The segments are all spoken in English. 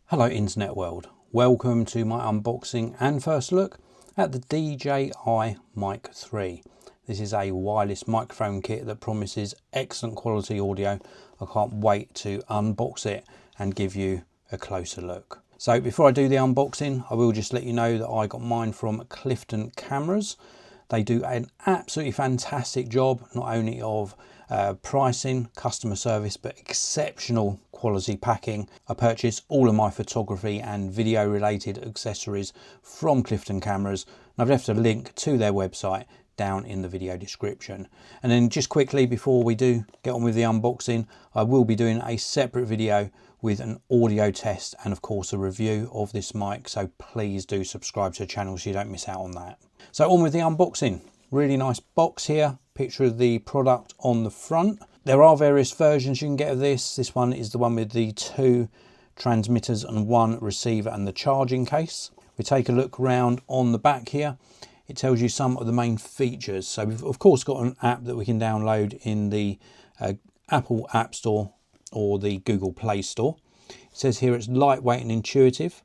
Hello internet world, welcome to my unboxing and first look at the DJI Mic 3. This is a wireless microphone kit that promises excellent quality audio. I can't wait to unbox it and give you a closer look. So before I do the unboxing, I will just let you know that I got mine from Clifton Cameras. They do an absolutely fantastic job, not only of pricing, customer service, but exceptional quality packing. I purchased all of my photography and video related accessories from Clifton Cameras, and I've left a link to their website down in the video description. And then just quickly before we do get on with the unboxing, I will be doing a separate video with an audio test and of course a review of this mic, so please do subscribe to the channel so you don't miss out on that. So on with the unboxing. Really nice box here, picture of the product on the front. There are various versions you can get of this. This one is the one with the 2 transmitters and 1 receiver and the charging case. We take a look round on the back here. It tells you some of the main features. So we've of course got an app that we can download in the Apple App Store or the Google Play Store. It says here it's lightweight and intuitive.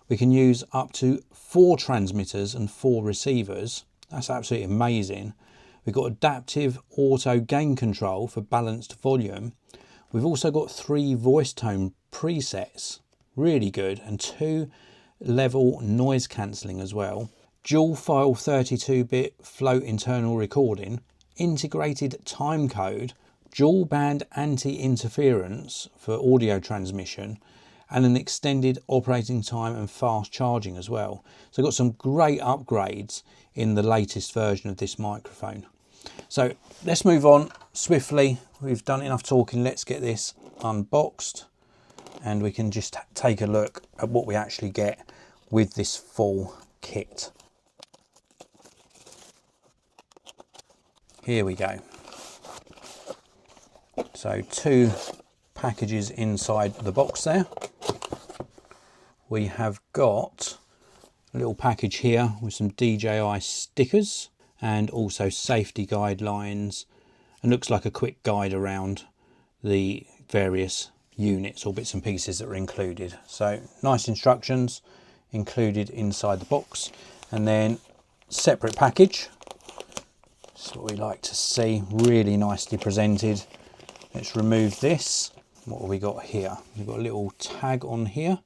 We can use up to 4 transmitters and 4 receivers. That's absolutely amazing. We've got adaptive auto gain control for balanced volume. We've also got 3 voice tone presets, really good, and 2 level noise cancelling as well. Dual file 32-bit float internal recording, integrated time code, dual band anti-interference for audio transmission, and an extended operating time and fast charging as well. So got some great upgrades in the latest version of this microphone. So let's move on swiftly. We've done enough talking. Let's get this unboxed and we can just take a look at what we actually get with this full kit. Here we go. So 2 packages inside the box there. We have got a little package here with some DJI stickers and also safety guidelines, and looks like a quick guide around the various units or bits and pieces that are included. So nice instructions included inside the box, and then separate package. That's what we like to see, really nicely presented. Let's remove this. What have we got here? We've got a little tag on here.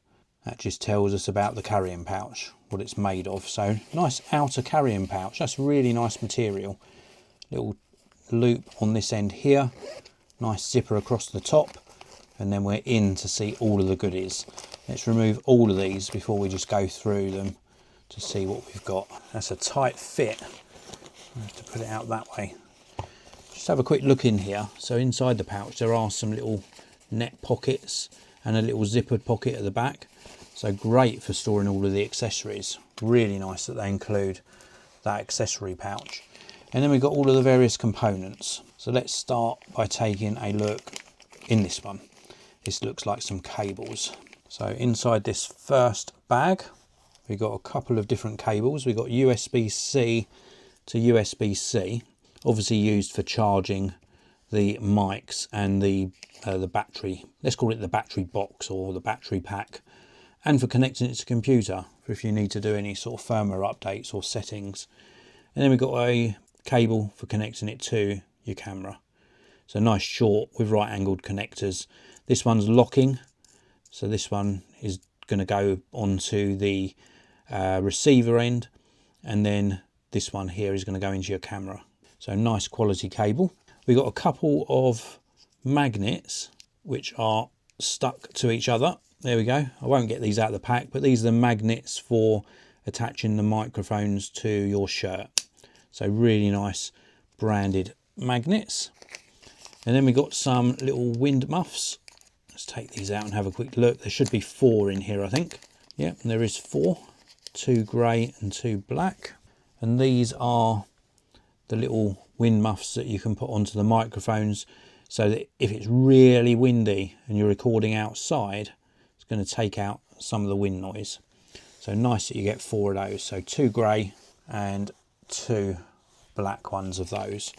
That just tells us about the carrying pouch, what it's made of. So nice outer carrying pouch. That's really nice material. Little loop on this end here. Nice zipper across the top. And then we're in to see all of the goodies. Let's remove all of these before we just go through them to see what we've got. That's a tight fit. I have to put it out that way. Just have a quick look in here. So inside the pouch there are some little net pockets and a little zippered pocket at the back. So great for storing all of the accessories. Really nice that they include that accessory pouch. And then we've got all of the various components. So let's start by taking a look in this one. This looks like some cables. So inside this first bag, we've got a couple of different cables. We've got USB-C to USB-C, obviously used for charging the mics and the battery. Let's call it the battery box or the battery pack. And for connecting it to computer, for if you need to do any sort of firmware updates or settings. And then we've got a cable for connecting it to your camera. So nice short with right angled connectors. This one's locking, so this one is going to go onto the receiver end, and then this one here is going to go into your camera. So nice quality cable. We've got a couple of magnets which are stuck to each other. There we go. I won't get these out of the pack, but these are the magnets for attaching the microphones to your shirt. So really nice branded magnets. And then we've got some little wind muffs. Let's take these out and have a quick look. There should be 4 in here, I think. Yep, and there is 4. 2 grey and 2 black. And these are the little wind muffs that you can put onto the microphones so that if it's really windy and you're recording outside, it's going to take out some of the wind noise. So nice that you get 4 of those. So 2 grey and 2 black ones of those.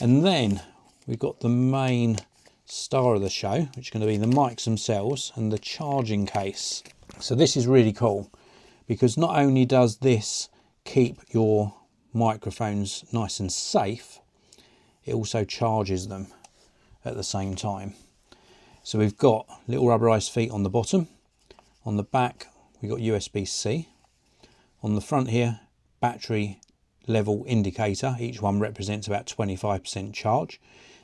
And then we've got the main star of the show, which is going to be the mics themselves and the charging case. So this is really cool because not only does this keep your microphones nice and safe, it also charges them at the same time. So we've got little rubberized feet on the bottom. On the back, we've got USB-C. On the front here, battery level indicator. Each one represents about 25% charge.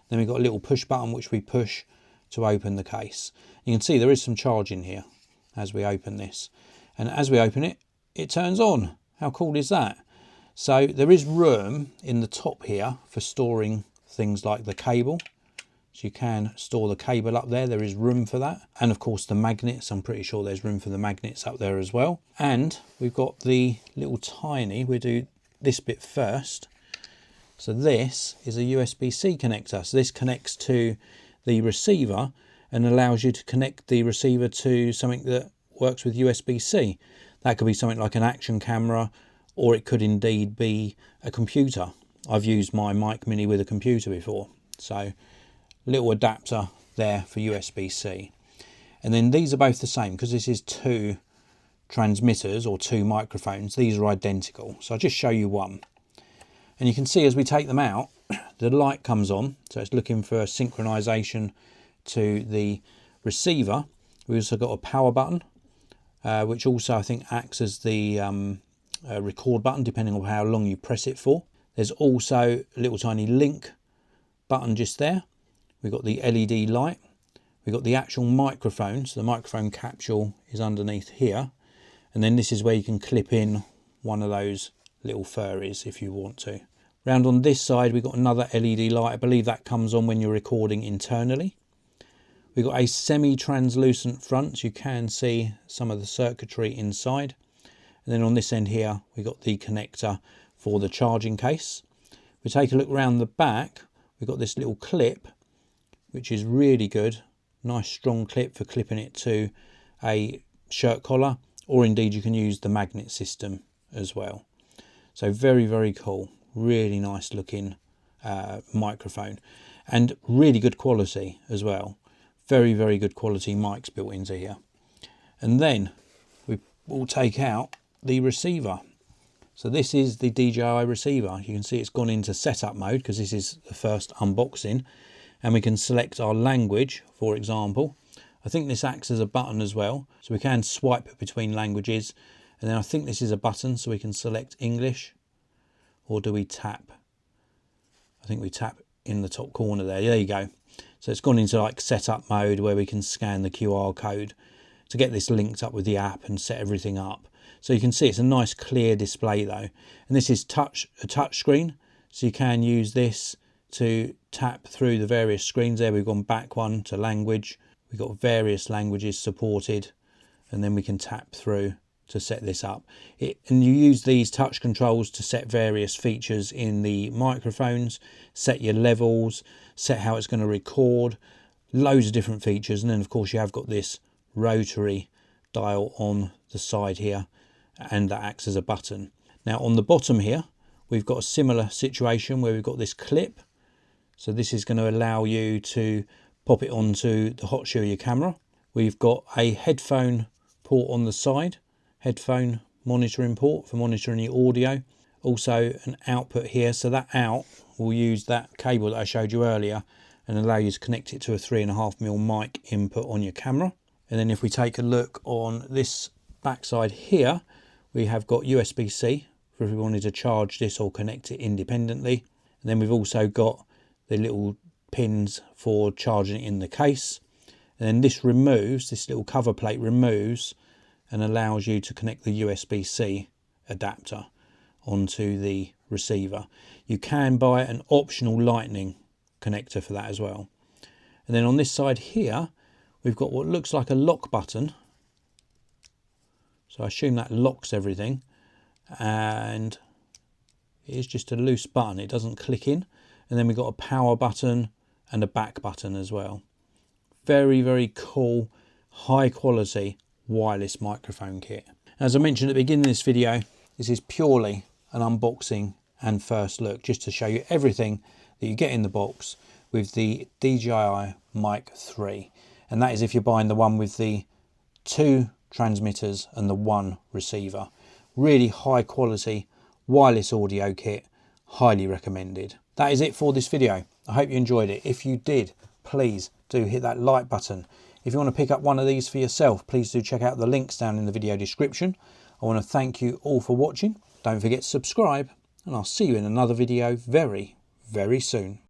Then we've got a little push button which we push to open the case. You can see there is some charge in here as we open this. And as we open it, it turns on. How cool is that? So there is room in the top here for storing things like the cable. So you can store the cable up there. There is room for that. And of course the magnets. I'm pretty sure there's room for the magnets up there as well. And we've got the little tiny, we'll do this bit first. So this is a USB-C connector. So this connects to the receiver and allows you to connect the receiver to something that works with USB-C. That could be something like an action camera, or it could indeed be a computer. I've used my Mic Mini with a computer before. So little adapter there for USB-C. And then these are both the same because this is two transmitters or two microphones. These are identical. So I'll just show you one. And you can see as we take them out, the light comes on. So it's looking for synchronization to the receiver. We've also got a power button, which also I think acts as the record button depending on how long you press it for. There's also a little tiny link button just there. We've got the LED light. We've got the actual microphone. So the microphone capsule is underneath here. And then this is where you can clip in one of those little furries if you want to. Round on this side, we've got another LED light. I believe that comes on when you're recording internally. We've got a semi-translucent front, so you can see some of the circuitry inside. And then on this end here, we've got the connector for the charging case. If we take a look around the back, we've got this little clip, which is really good. Nice strong clip for clipping it to a shirt collar, or indeed you can use the magnet system as well. So very, very cool. Really nice looking microphone and really good quality as well. Very, very good quality mics built into here. And then we will take out the receiver. So this is the DJI receiver. You can see it's gone into setup mode because this is the first unboxing. And we can select our language, for example. I think this acts as a button as well. So we can swipe between languages. And then I think this is a button so we can select English. Or do we tap? I think we tap in the top corner there. There you go. So it's gone into like setup mode where we can scan the QR code to get this linked up with the app and set everything up. So you can see it's a nice clear display though. And this is a touch screen. So you can use this to tap through the various screens there. We've gone back one to language. We've got various languages supported. And then we can tap through to set this up. And you use these touch controls to set various features in the microphones, set your levels, set how it's going to record, loads of different features. And then of course you have got this rotary dial on the side here, and that acts as a button. Now on the bottom here, we've got a similar situation where we've got this clip. So this is going to allow you to pop it onto the hot shoe of your camera. We've got a headphone port on the side, headphone monitoring port for monitoring your audio. Also an output here, so that out will use that cable that I showed you earlier and allow you to connect it to a 3.5mm mic input on your camera. And then if we take a look on this backside here, we have got USB-C for if we wanted to charge this or connect it independently. And then we've also got the little pins for charging it in the case. And then this removes, this little cover plate removes and allows you to connect the USB-C adapter onto the receiver. You can buy an optional lightning connector for that as well. And then on this side here, we've got what looks like a lock button. So I assume that locks everything. And it is just a loose button. It doesn't click in. And then we've got a power button and a back button as well. Very, very cool, high quality wireless microphone kit. As I mentioned at the beginning of this video, this is purely an unboxing and first look, just to show you everything that you get in the box with the DJI Mic 3. And that is if you're buying the one with the 2 transmitters and the 1 receiver. Really high quality wireless audio kit, highly recommended. That is it for this video. I hope you enjoyed it. If you did, please do hit that like button. If you want to pick up one of these for yourself, please do check out the links down in the video description. I want to thank you all for watching. Don't forget to subscribe, and I'll see you in another video very, very soon.